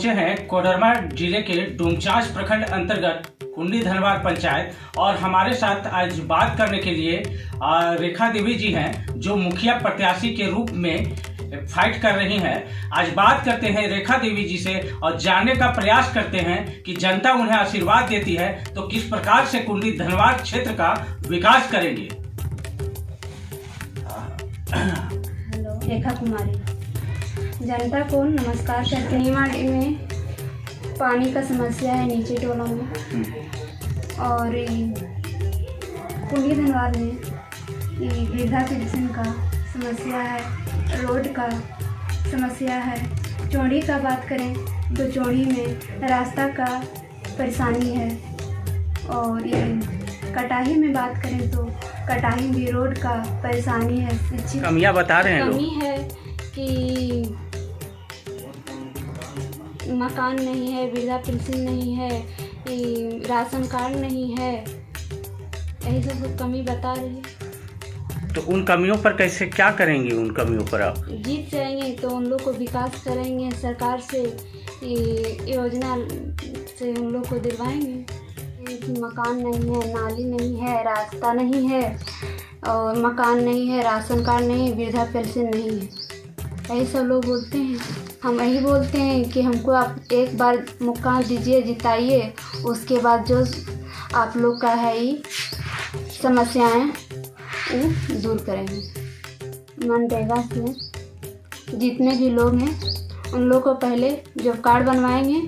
पहुंचे हैं कोडरमा जिले के डोमचांच प्रखंड अंतर्गत कुंडी धनवार पंचायत और हमारे साथ आज बात करने के लिए रेखा देवी जी हैं जो मुखिया प्रत्याशी के रूप में फाइट कर रही हैं। आज बात करते हैं रेखा देवी जी से और जानने का प्रयास करते हैं कि जनता उन्हें आशीर्वाद देती है तो किस प्रकार से कुंडी धनवार क्षेत्र का विकास करेंगे। हेलो, रेखा कुमारी। जनता को नमस्कार। चटनीवाड़ी में पानी का समस्या है नीचे टोला में और कुंडी धनवार में वृद्धा पेंशन का समस्या है, रोड का समस्या है। चौड़ी का बात करें तो चौड़ी में रास्ता का परेशानी है और ये कटाही में बात करें तो कटाही भी रोड का परेशानी है। शिक्षित कमियां बता रहे हैं कमी है कि मकान नहीं है, वृद्धा पेंशन नहीं है, राशन कार्ड नहीं है, यही सब कमी बता रही है। तो उन कमियों पर कैसे क्या करेंगे? उन कमियों पर आप जीत जाएंगे तो उन लोग को विकास करेंगे, सरकार से योजना से उन लोग को दिलवाएंगे कि मकान नहीं है, नाली नहीं है, रास्ता नहीं है और मकान नहीं है, राशन कार्ड नहीं है, वृद्धा पेंशन नहीं है। यही सब लोग बोलते हैं। हम यही बोलते हैं कि हमको आप एक बार मौका दीजिए, जिताइए, उसके बाद जो आप लोग का है ये समस्याएं वो दूर करेंगे। मनरेगा से जितने भी लोग हैं उन लोग को पहले जॉब कार्ड बनवाएंगे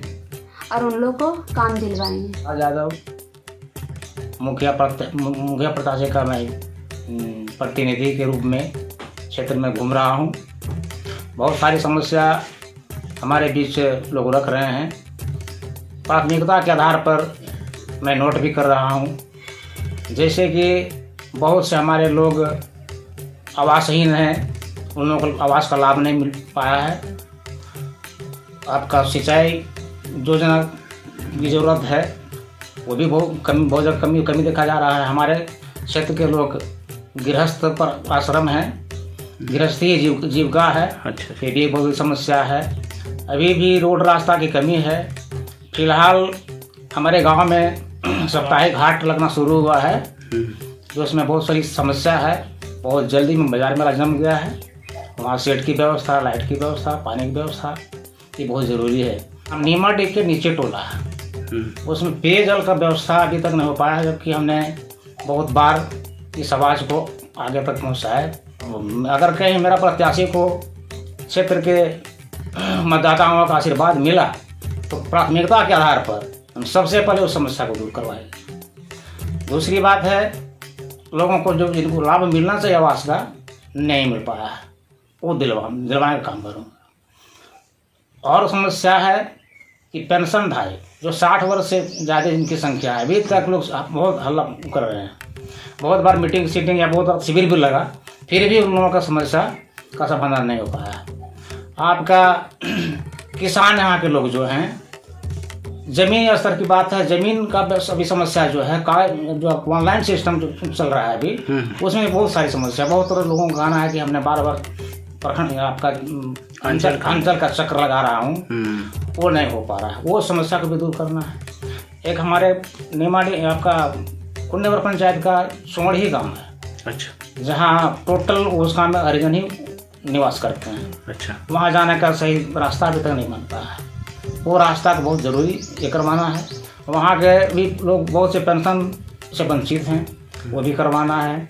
और उन लोग को काम दिलवाएंगे। यादव मुखिया प्रत्याशी का मैं प्रतिनिधि के रूप में क्षेत्र में घूम रहा हूँ। बहुत सारी समस्या हमारे बीच लोग रख रहे हैं। प्राथमिकता के आधार पर मैं नोट भी कर रहा हूँ। जैसे कि बहुत से हमारे लोग आवासहीन हैं, उन लोगों को आवास का लाभ नहीं मिल पाया है। आपका सिंचाई योजना की ज़रूरत है, वो भी बहुत कमी देखा जा रहा है। हमारे क्षेत्र के लोग गृहस्थ पर आश्रम हैं, गृहस्थी जीविका है। अच्छा, फिर भी बहुत बड़ी समस्या है। अभी भी रोड रास्ता की कमी है। फिलहाल हमारे गांव में साप्ताहिक हाट लगना शुरू हुआ है जो उसमें बहुत सारी समस्या है। बहुत जल्दी में बाजार मेला जम गया है। वहाँ शेड की व्यवस्था, लाइट की व्यवस्था, पानी की व्यवस्था ये बहुत ज़रूरी है। हम नीमा डेक के नीचे टोला है, उसमें पेयजल का व्यवस्था अभी तक नहीं हो पाया, जबकि हमने बहुत बार इस आवाज़ को आगे तक पहुँचाया। अगर कहीं मेरा प्रत्याशी को क्षेत्र के मतदाताओं का आशीर्वाद मिला तो प्राथमिकता के आधार पर हम सबसे पहले उस समस्या को दूर करवाएंगे। दूसरी बात है, लोगों को जो जिनको लाभ मिलना चाहिए आवास का नहीं मिल पाया है, वो दिलवाने का काम करूँगा। और समस्या है कि पेंशनधारी जो 60 वर्ष से ज़्यादा जिनकी संख्या है, अभी तक लोग बहुत हल्ला कर रहे हैं। बहुत बार मीटिंग सीटिंग या बहुत शिविर भी लगा, फिर भी उन लोगों का समस्या का समाधान नहीं हो पाया। आपका किसान यहाँ के लोग जो हैं, ज़मीन स्तर की बात है, ज़मीन का अभी समस्या जो है, जो ऑनलाइन सिस्टम जो चल रहा है अभी, उसमें बहुत सारी समस्या। बहुत सारे लोगों का कहना है कि हमने बार प्रखंड आपका अंचल का चक्र लगा रहा हूँ, वो नहीं हो पा रहा है। वो समस्या को भी दूर करना है। एक हमारे नीमाड़ी आपका कुंडी धनवार पंचायत का सोढ़ी गाँव है। अच्छा, जहाँ टोटल उस गाँव में हरिजन ही निवास करते हैं। अच्छा, वहाँ जाने का सही रास्ता अभी तक नहीं बनता है। वो रास्ता को बहुत ज़रूरी ये करवाना है। वहाँ के भी लोग बहुत से पेंशन से वंचित हैं, वो भी करवाना है।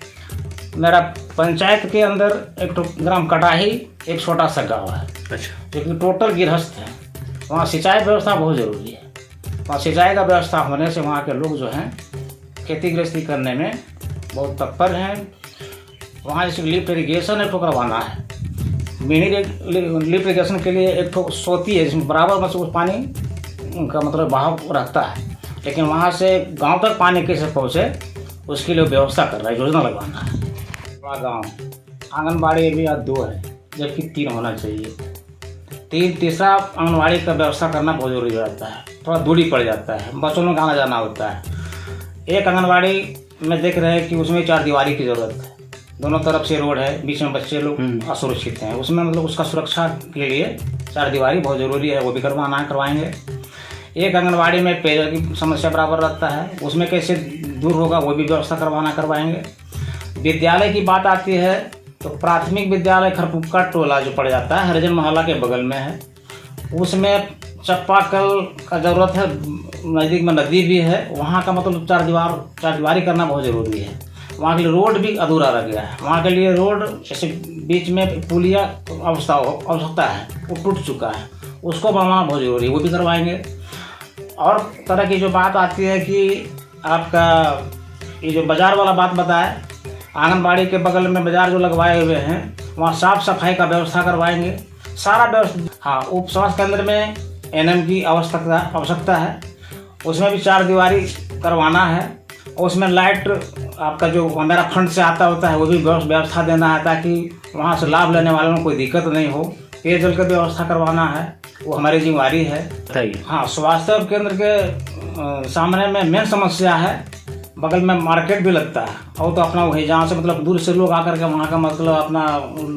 मेरा पंचायत के अंदर एक ग्राम कटाही एक छोटा सा गाँव है, अच्छा, जो कि टोटल गृहस्थ है। वहाँ सिंचाई व्यवस्था बहुत ज़रूरी है। वहाँ सिंचाई का व्यवस्था होने से वहाँ के लोग जो हैं खेती गृहस्थी करने में बहुत तत्पर हैं। वहाँ जैसे लिफ्ट इरीगेशन एक ठो करवाना है। मिनी लिफ्ट इरीगेशन के लिए एक ठो सोती है जिसमें बराबर में से पानी का मतलब बहाव रहता है, लेकिन वहाँ से गांव तक पानी कैसे पहुँचे उसके लिए व्यवस्था कर रहा है, योजना लगवाना है। बड़ा गाँव आंगनबाड़ी अभी 2 है, जबकि 3 होना चाहिए। तीसरा आंगनबाड़ी का व्यवस्था करना बहुत जरूरी हो जाता है, थोड़ा दूरी पड़ जाता है, बच्चों में आना जाना होता है। एक आंगनबाड़ी में देख रहे हैं कि उसमें 4 दीवारी की ज़रूरत है, दोनों तरफ से रोड है, बीच में बच्चे लोग असुरक्षित हैं। उसमें मतलब उसका सुरक्षा के लिए चारदीवारी बहुत ज़रूरी है, वो भी करवाएंगे। एक आंगनबाड़ी में पेयजल की समस्या बराबर रहता है, उसमें कैसे दूर होगा वो भी व्यवस्था करवाएंगे। विद्यालय की बात आती है तो प्राथमिक विद्यालय खरपुक्का टोला जो पड़ जाता है हरिजन मोहल्ला के बगल में है, उसमें चापाकल का ज़रूरत है, नज़दीक में नदी भी है, वहाँ का मतलब चारदीवारी करना बहुत ज़रूरी है। वहाँ के लिए रोड भी अधूरा रह गया है, वहाँ के लिए रोड जैसे बीच में पुलिया आवश्यकता है, वो टूट चुका है, उसको बनवाना बहुत ज़रूरी है, वो भी करवाएंगे। और तरह की जो बात आती है कि आपका ये जो बाज़ार वाला बात बताए, आंगनबाड़ी के बगल में बाज़ार जो लगवाए हुए हैं वहाँ साफ़ सफाई का व्यवस्था करवाएंगे, सारा व्यवस्था। हाँ, उप स्वास्थ्य केंद्र में एनएम की आवश्यकता है, उसमें भी चारदीवारी करवाना है। उसमें लाइट आपका जो हमारा फंड से आता होता है वो भी व्यवस्था देना है, ताकि वहाँ से लाभ लेने वालों को कोई दिक्कत नहीं हो। पेयजल की व्यवस्था करवाना है, वो हमारी जिम्मेदारी है। हाँ, स्वास्थ्य केंद्र के सामने में मेन समस्या है, बगल में मार्केट भी लगता है, और तो अपना वही जहाँ से मतलब दूर से लोग आकर के वहाँ का मतलब अपना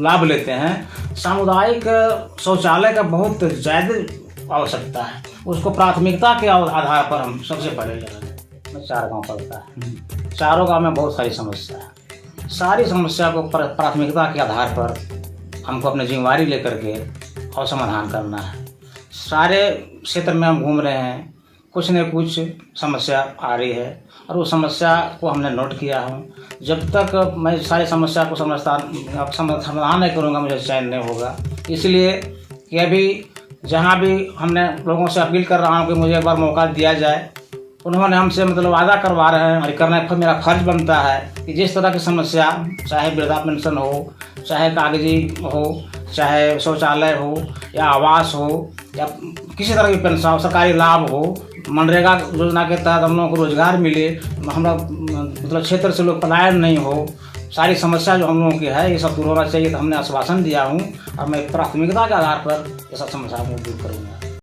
लाभ लेते हैं। सामुदायिक शौचालय का बहुत ज़्यादा आवश्यकता है, उसको प्राथमिकता के आधार पर हम सबसे पहले लगाएंगे। 4 गाँव पड़ता है, चारों गाँव में बहुत सारी समस्या है, सारी समस्या को प्राथमिकता के आधार पर हमको अपनी जिम्मेदारी लेकर के और समाधान करना है। सारे क्षेत्र में हम घूम रहे हैं, कुछ न कुछ समस्या आ रही है और वो समस्या को हमने नोट किया हूँ। जब तक मैं सारी समस्या को समाधान नहीं करूँगा मुझे चैन नहीं होगा। इसलिए कि अभी जहाँ भी हमने लोगों से अपील कर रहा हूँ कि मुझे एक बार मौका दिया जाए, उन्होंने हमसे मतलब वादा करवा रहे हैं और करना मेरा फर्ज बनता है कि जिस तरह की समस्या, चाहे वृद्धा पेंशन हो, चाहे कागजी हो, चाहे शौचालय हो या आवास हो या किसी तरह की पेंशन सरकारी लाभ हो, मनरेगा योजना के तहत हम लोगों को रोजगार मिले, हमारा मतलब क्षेत्र से लोग पलायन नहीं हो, सारी समस्या जो हम लोगों की है ये सब दूर होना चाहिए। तो हमने आश्वासन दिया हूँ और मैं प्राथमिकता के आधार पर ये सब समस्या को दूर करूँगा।